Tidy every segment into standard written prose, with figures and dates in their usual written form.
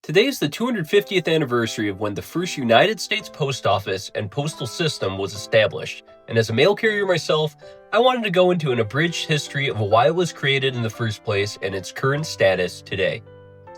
Today is the 250th anniversary of when the first United States post office and postal system was established, and as a mail carrier myself, I wanted to go into an abridged history of why it was created in the first place and its current status today.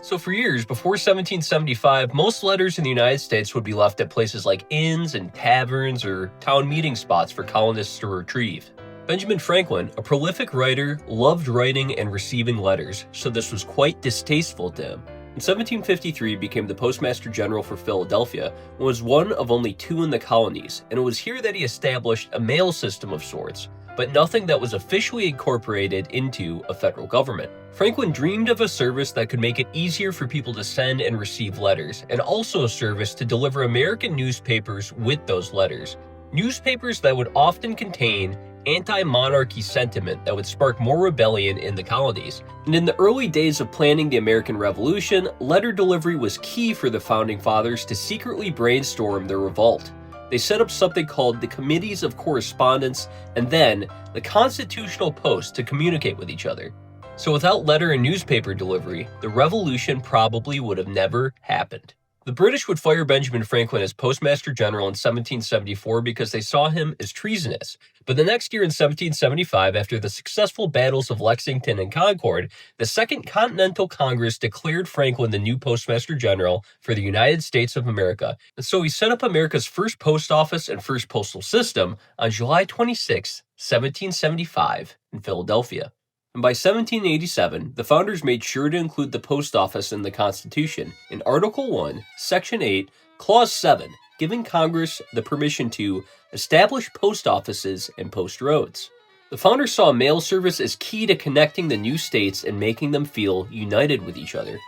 So for years, before 1775, most letters in the United States would be left at places like inns and taverns or town meeting spots for colonists to retrieve. Benjamin Franklin, a prolific writer, loved writing and receiving letters, so this was quite distasteful to him. In 1753, became the Postmaster General for Philadelphia and was one of only two in the colonies, and it was here that he established a mail system of sorts, but nothing that was officially incorporated into a federal government. Franklin dreamed of a service that could make it easier for people to send and receive letters, and also a service to deliver American newspapers with those letters. Newspapers that would often contain anti-monarchy sentiment that would spark more rebellion in the colonies. And in the early days of planning the American Revolution, letter delivery was key for the Founding Fathers to secretly brainstorm their revolt. They set up something called the Committees of Correspondence and then the Constitutional Post to communicate with each other. So without letter and newspaper delivery, the revolution probably would have never happened. The British would fire Benjamin Franklin as Postmaster General in 1774 because they saw him as treasonous. But the next year in 1775, after the successful battles of Lexington and Concord, the Second Continental Congress declared Franklin the new Postmaster General for the United States of America. And so he set up America's first post office and first postal system on July 26, 1775 in Philadelphia. And by 1787, the founders made sure to include the post office in the Constitution in Article 1, Section 8, Clause 7, giving Congress the permission to establish post offices and post roads. The founders saw mail service as key to connecting the new states and making them feel united with each other.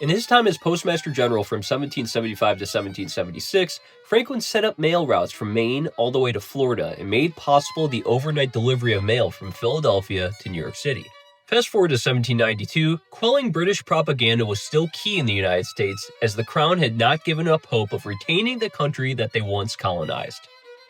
In his time as Postmaster General from 1775 to 1776, Franklin set up mail routes from Maine all the way to Florida and made possible the overnight delivery of mail from Philadelphia to New York City. Fast forward to 1792, quelling British propaganda was still key in the United States as the Crown had not given up hope of retaining the country that they once colonized.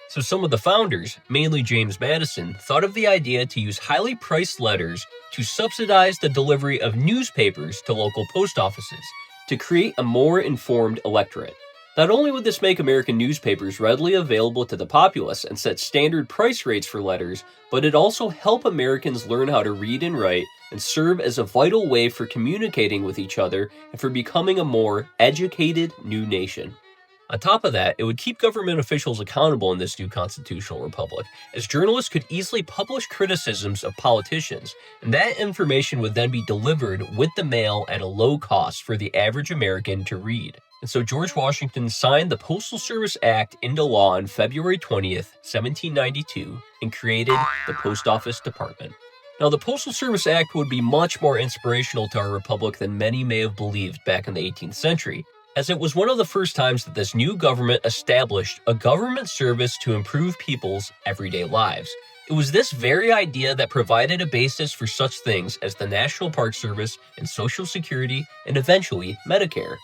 So some of the founders, mainly James Madison, thought of the idea to use highly priced letters to subsidize the delivery of newspapers to local post offices to create a more informed electorate. Not only would this make American newspapers readily available to the populace and set standard price rates for letters, but it also helped Americans learn how to read and write and serve as a vital way for communicating with each other and for becoming a more educated new nation. On top of that, it would keep government officials accountable in this new constitutional republic, as journalists could easily publish criticisms of politicians, and that information would then be delivered with the mail at a low cost for the average American to read. And so George Washington signed the Postal Service Act into law on February 20th, 1792, and created the Post Office Department. Now, the Postal Service Act would be much more inspirational to our republic than many may have believed back in the 18th century, as it was one of the first times that this new government established a government service to improve people's everyday lives. It was this very idea that provided a basis for such things as the National Park Service and Social Security and eventually Medicare.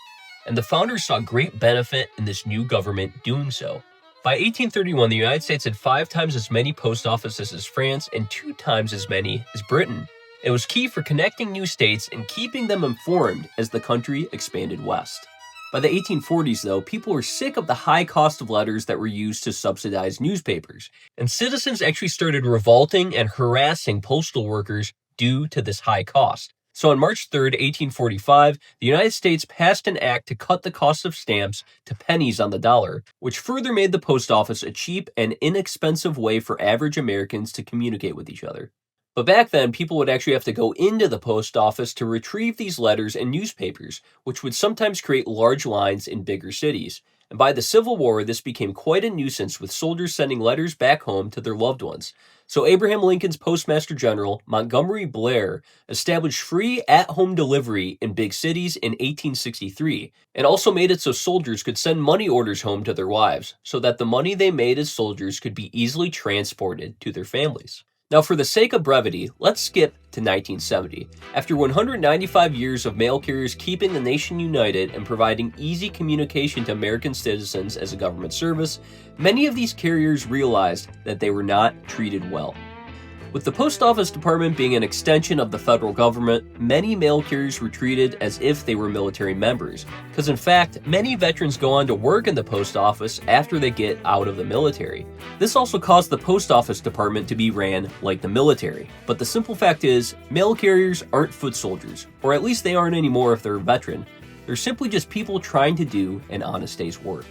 And the founders saw great benefit in this new government doing so. By 1831, the United States had 5 times as many post offices as France and 2 times as many as Britain. It was key for connecting new states and keeping them informed as the country expanded west. By the 1840s, though, people were sick of the high cost of letters that were used to subsidize newspapers, and citizens actually started revolting and harassing postal workers due to this high cost. So on March 3, 1845, the United States passed an act to cut the cost of stamps to pennies on the dollar, which further made the post office a cheap and inexpensive way for average Americans to communicate with each other. But back then, people would actually have to go into the post office to retrieve these letters and newspapers, which would sometimes create large lines in bigger cities. And by the Civil War, this became quite a nuisance, with soldiers sending letters back home to their loved ones. So Abraham Lincoln's Postmaster General, Montgomery Blair, established free at-home delivery in big cities in 1863, and also made it so soldiers could send money orders home to their wives, so that the money they made as soldiers could be easily transported to their families. Now, for the sake of brevity, let's skip to 1970. After 195 years of mail carriers keeping the nation united and providing easy communication to American citizens as a government service, many of these carriers realized that they were not treated well. With the post office department being an extension of the federal government, many mail carriers were treated as if they were military members, because in fact, many veterans go on to work in the post office after they get out of the military. This also caused the post office department to be ran like the military. But the simple fact is, mail carriers aren't foot soldiers, or at least they aren't anymore if they're a veteran. They're simply just people trying to do an honest day's work.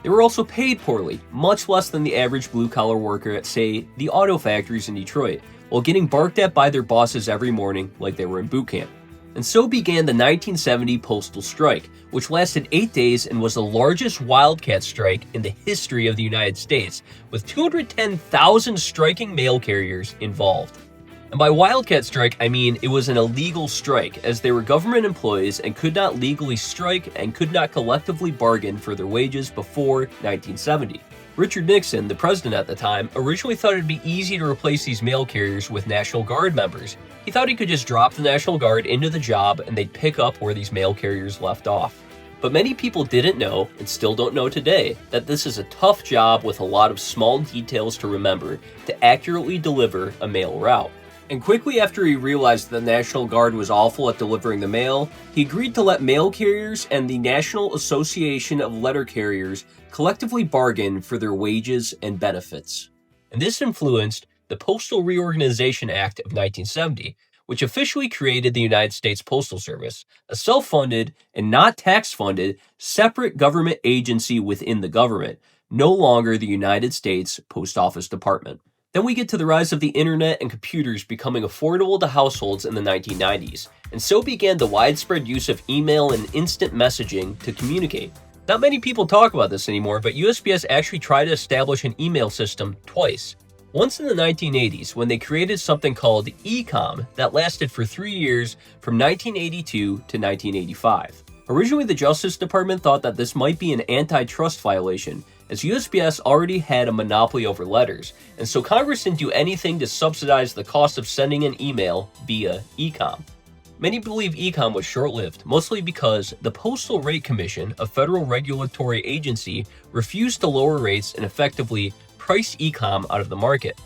They were also paid poorly, much less than the average blue-collar worker at, say, the auto factories in Detroit, while getting barked at by their bosses every morning like they were in boot camp. And so began the 1970 postal strike, which lasted 8 days and was the largest wildcat strike in the history of the United States, with 210,000 striking mail carriers involved. And by wildcat strike, I mean it was an illegal strike, as they were government employees and could not legally strike and could not collectively bargain for their wages before 1970. Richard Nixon, the president at the time, originally thought it'd be easy to replace these mail carriers with National Guard members. He thought he could just drop the National Guard into the job and they'd pick up where these mail carriers left off. But many people didn't know, and still don't know today, that this is a tough job with a lot of small details to remember to accurately deliver a mail route. And quickly after he realized the National Guard was awful at delivering the mail, he agreed to let mail carriers and the National Association of Letter Carriers collectively bargain for their wages and benefits. And this influenced the Postal Reorganization Act of 1970, which officially created the United States Postal Service, a self-funded and not tax-funded separate government agency within the government, no longer the United States Post Office Department. Then we get to the rise of the internet and computers becoming affordable to households in the 1990s, and so began the widespread use of email and instant messaging to communicate. Not many people talk about this anymore, but USPS actually tried to establish an email system twice. Once in the 1980s, when they created something called e-com that lasted for 3 years from 1982 to 1985. Originally, the Justice Department thought that this might be an antitrust violation, as USPS already had a monopoly over letters, and so Congress didn't do anything to subsidize the cost of sending an email via e-com. Many believe e-com was short-lived, mostly because the Postal Rate Commission, a federal regulatory agency, refused to lower rates and effectively priced e-com out of the market.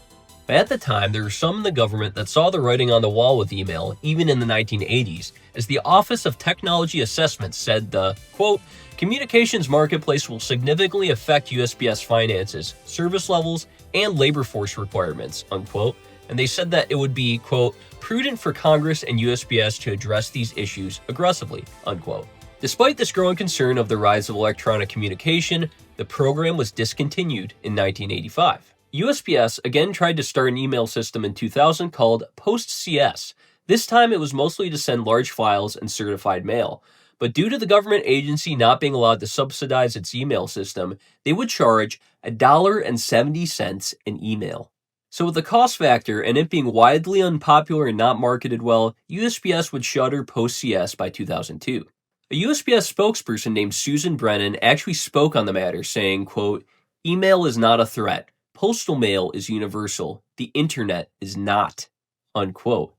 But at the time, there were some in the government that saw the writing on the wall with email, even in the 1980s, as the Office of Technology Assessment said the, quote, communications marketplace will significantly affect USPS finances, service levels, and labor force requirements, unquote, and they said that it would be, quote, prudent for Congress and USPS to address these issues aggressively, unquote. Despite this growing concern of the rise of electronic communication, the program was discontinued in 1985. USPS again tried to start an email system in 2000 called PostCS. This time it was mostly to send large files and certified mail. But due to the government agency not being allowed to subsidize its email system, they would charge $1.70 an email. So with the cost factor and it being widely unpopular and not marketed well, USPS would shutter PostCS by 2002. A USPS spokesperson named Susan Brennan actually spoke on the matter, saying, quote, email is not a threat. Postal mail is universal. The internet is not, unquote.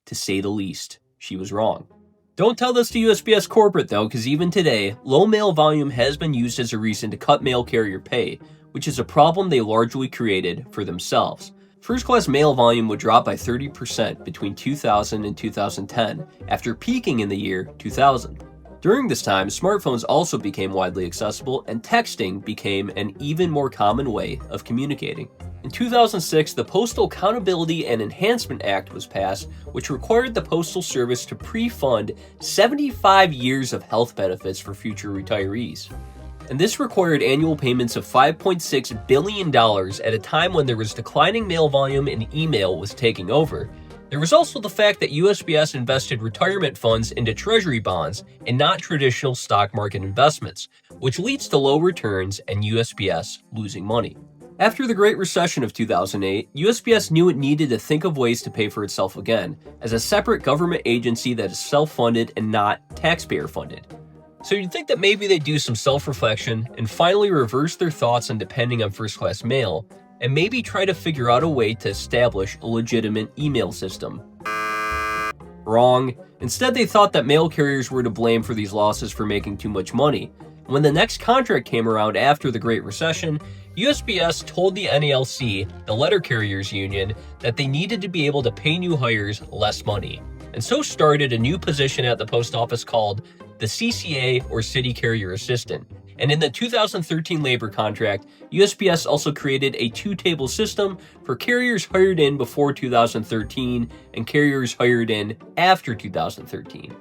To say the least, she was wrong. Don't tell this to USPS corporate though, because even today, low mail volume has been used as a reason to cut mail carrier pay, which is a problem they largely created for themselves. First-class mail volume would drop by 30% between 2000 and 2010, after peaking in the year 2000. During this time, smartphones also became widely accessible, and texting became an even more common way of communicating. In 2006, the Postal Accountability and Enhancement Act was passed, which required the Postal Service to pre-fund 75 years of health benefits for future retirees. And this required annual payments of $5.6 billion at a time when there was declining mail volume and email was taking over. There was also the fact that USPS invested retirement funds into treasury bonds and not traditional stock market investments, which leads to low returns and USPS losing money. After the Great Recession of 2008, USPS knew it needed to think of ways to pay for itself again, as a separate government agency that is self-funded and not taxpayer-funded. So you'd think that maybe they'd do some self-reflection and finally reverse their thoughts on depending on first-class mail, and maybe try to figure out a way to establish a legitimate email system. Wrong. Instead, they thought that mail carriers were to blame for these losses for making too much money. When the next contract came around after the Great Recession, USPS told the NALC, the letter carriers union, that they needed to be able to pay new hires less money, and so started a new position at the post office called the CCA, or City Carrier Assistant. And in the 2013 labor contract, USPS also created a two-table system for carriers hired in before 2013 and carriers hired in after 2013.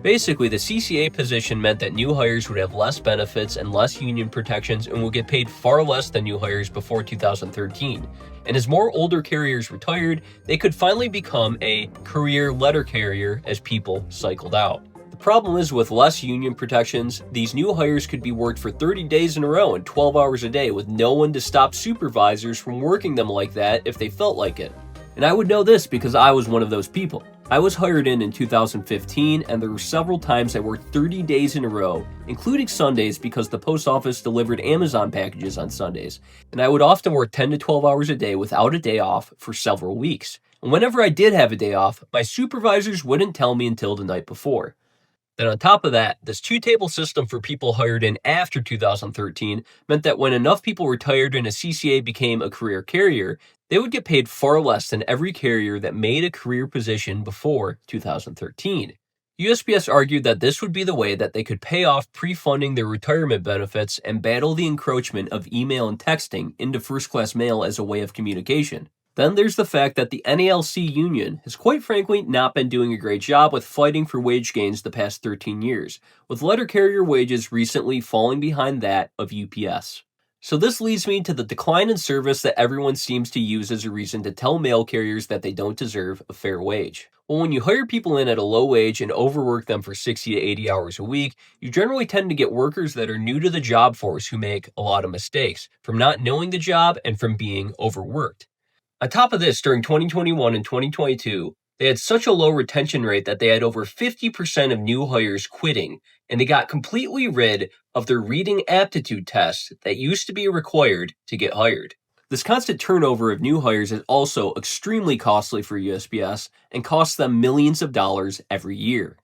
Basically, the CCA position meant that new hires would have less benefits and less union protections and would get paid far less than new hires before 2013. And as more older carriers retired, they could finally become a career letter carrier as people cycled out. The problem is, with less union protections, these new hires could be worked for 30 days in a row and 12 hours a day with no one to stop supervisors from working them like that if they felt like it. And I would know this because I was one of those people. I was hired in 2015, and there were several times I worked 30 days in a row, including Sundays because the post office delivered Amazon packages on Sundays, and I would often work 10 to 12 hours a day without a day off for several weeks. And whenever I did have a day off, my supervisors wouldn't tell me until the night before. Then on top of that, this two-table system for people hired in after 2013 meant that when enough people retired and a CCA became a career carrier, they would get paid far less than every carrier that made a career position before 2013. USPS argued that this would be the way that they could pay off pre-funding their retirement benefits and battle the encroachment of email and texting into first-class mail as a way of communication. Then there's the fact that the NALC union has quite frankly not been doing a great job with fighting for wage gains the past 13 years, with letter carrier wages recently falling behind that of UPS. So this leads me to the decline in service that everyone seems to use as a reason to tell mail carriers that they don't deserve a fair wage. Well, when you hire people in at a low wage and overwork them for 60 to 80 hours a week, you generally tend to get workers that are new to the job force who make a lot of mistakes, from not knowing the job and from being overworked. On top of this, during 2021 and 2022, they had such a low retention rate that they had over 50% of new hires quitting, and they got completely rid of their reading aptitude test that used to be required to get hired. This constant turnover of new hires is also extremely costly for USPS and costs them millions of dollars every year.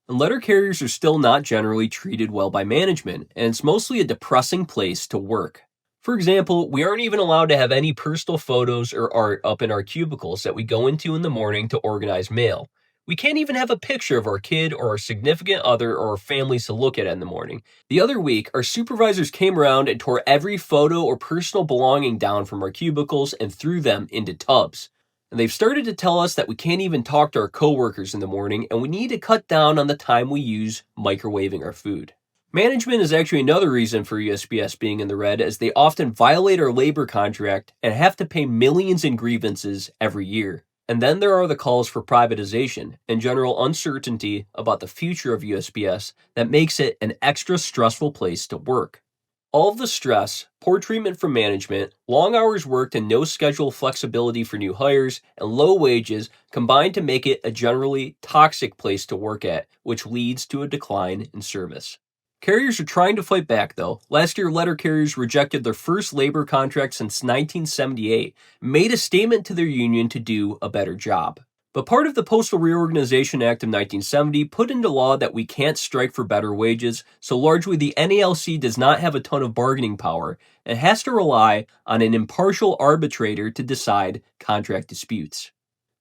And letter carriers are still not generally treated well by management, and it's mostly a depressing place to work. For example, we aren't even allowed to have any personal photos or art up in our cubicles that we go into in the morning to organize mail. We can't even have a picture of our kid or our significant other or our families to look at in the morning. The other week, our supervisors came around and tore every photo or personal belonging down from our cubicles and threw them into tubs. And they've started to tell us that we can't even talk to our coworkers in the morning, and we need to cut down on the time we use microwaving our food. Management is actually another reason for USPS being in the red, as they often violate our labor contract and have to pay millions in grievances every year. And then there are the calls for privatization and general uncertainty about the future of USPS that makes it an extra stressful place to work. All of the stress, poor treatment from management, long hours worked and no schedule flexibility for new hires, and low wages combine to make it a generally toxic place to work at, which leads to a decline in service. Carriers are trying to fight back, though. Last year, letter carriers rejected their first labor contract since 1978 and made a statement to their union to do a better job. But part of the Postal Reorganization Act of 1970 put into law that we can't strike for better wages, so largely the NALC does not have a ton of bargaining power and has to rely on an impartial arbitrator to decide contract disputes.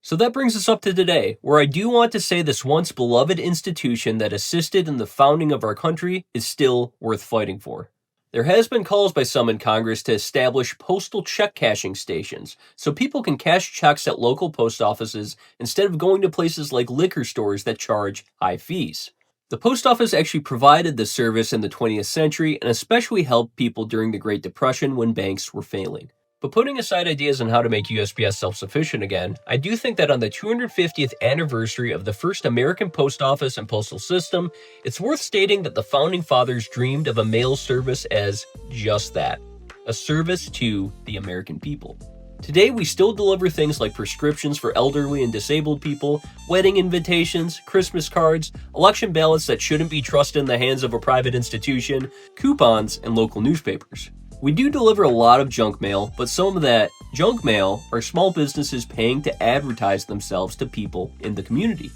So that brings us up to today, where I do want to say this once beloved institution that assisted in the founding of our country is still worth fighting for. There has been calls by some in Congress to establish postal check cashing stations, so people can cash checks at local post offices instead of going to places like liquor stores that charge high fees. The post office actually provided this service in the 20th century and especially helped people during the Great Depression when banks were failing. But putting aside ideas on how to make USPS self-sufficient again, I do think that on the 250th anniversary of the first American post office and postal system, it's worth stating that the Founding Fathers dreamed of a mail service as just that, a service to the American people. Today, we still deliver things like prescriptions for elderly and disabled people, wedding invitations, Christmas cards, election ballots that shouldn't be trusted in the hands of a private institution, coupons, and local newspapers. We do deliver a lot of junk mail, but some of that junk mail are small businesses paying to advertise themselves to people in the community.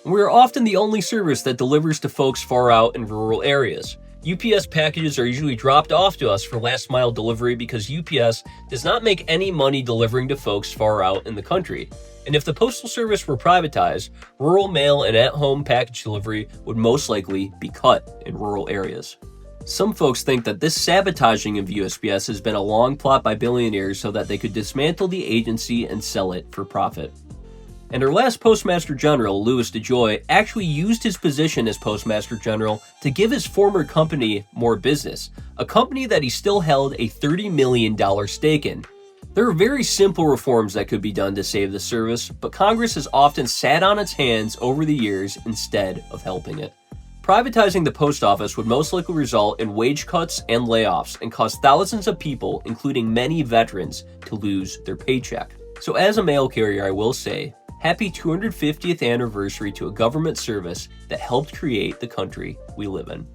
And we are often the only service that delivers to folks far out in rural areas. UPS packages are usually dropped off to us for last mile delivery because UPS does not make any money delivering to folks far out in the country. And if the Postal Service were privatized, rural mail and at-home package delivery would most likely be cut in rural areas. Some folks think that this sabotaging of USPS has been a long plot by billionaires so that they could dismantle the agency and sell it for profit. And our last Postmaster General, Louis DeJoy, actually used his position as Postmaster General to give his former company more business, a company that he still held a $30 million stake in. There are very simple reforms that could be done to save the service, but Congress has often sat on its hands over the years instead of helping it. Privatizing the post office would most likely result in wage cuts and layoffs and cause thousands of people, including many veterans, to lose their paycheck. So as a mail carrier, I will say, happy 250th anniversary to a government service that helped create the country we live in.